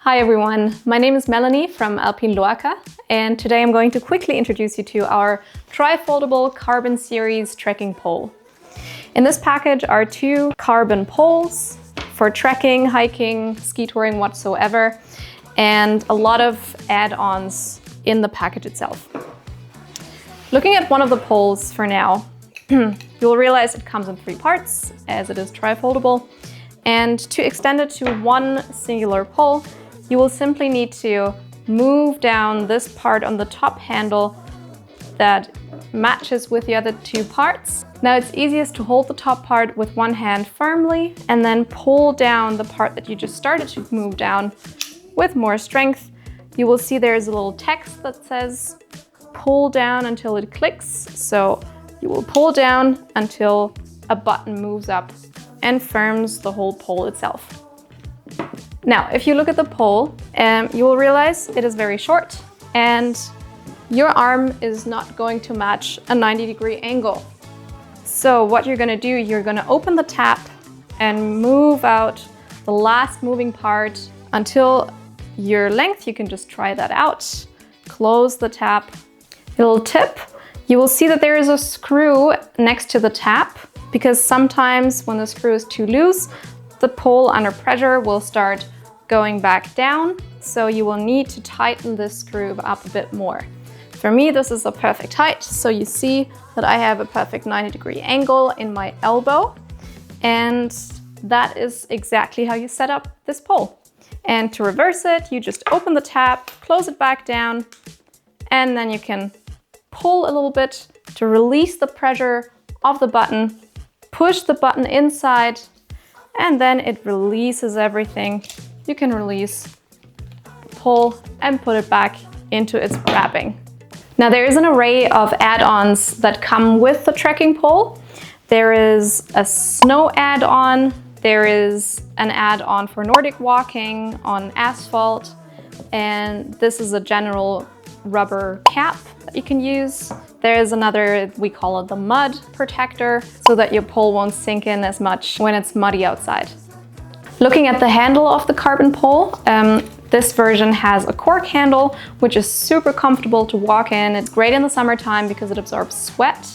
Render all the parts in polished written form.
Hi everyone, my name is Melanie from Alpin Loacker, and today I'm going to quickly introduce you to our tri-foldable carbon series trekking pole. In this package are two carbon poles for trekking, hiking, ski touring, whatsoever, and a lot of add-ons in the package itself. Looking at one of the poles for now, you'll realize it comes in three parts as it is tri-foldable, and to extend it to one singular pole, you will simply need to move down this part on the top handle that matches with the other two parts. Now it's easiest to hold the top part with one hand firmly and then pull down the part that you just started to move down with more strength. You will see there's a little text that says pull down until it clicks. So you will pull down until a button moves up and firms the whole pole itself. Now, if you look at the pole, you will realize it is very short and your arm is not going to match a 90-degree angle. So what you're going to do, you're going to open the tap and move out the last moving part until your length. You can just try that out. Close the tap. Little tip, you will see that there is a screw next to the tap because sometimes when the screw is too loose, the pole under pressure will start going back down, so you will need to tighten this screw up a bit more. For me, this is a perfect height, so you see that I have a perfect 90-degree angle in my elbow, and that is exactly how you set up this pole. And to reverse it, you just open the tap, close it back down, and then you can pull a little bit to release the pressure of the button, push the button inside, and then it releases everything. You can release, pull, and put it back into its wrapping. Now there is an array of add-ons that come with the trekking pole. There is a snow add-on, there is an add-on for Nordic walking on asphalt, and this is a general rubber cap that you can use. There is another, we call it the mud protector, so that your pole won't sink in as much when it's muddy outside. Looking at the handle of the carbon pole, this version has a cork handle, which is super comfortable to walk in. It's great in the summertime because it absorbs sweat,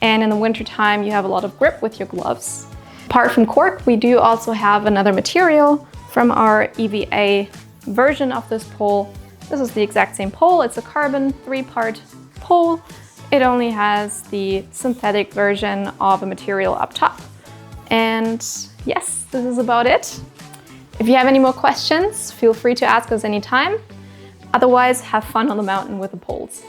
and in the wintertime you have a lot of grip with your gloves. Apart from cork, we do also have another material from our EVA version of this pole. This is the exact same pole. It's a carbon 3-part pole. It only has the synthetic version of a material up top. And yes, this is about it. If you have any more questions, feel free to ask us anytime. Otherwise, have fun on the mountain with the poles.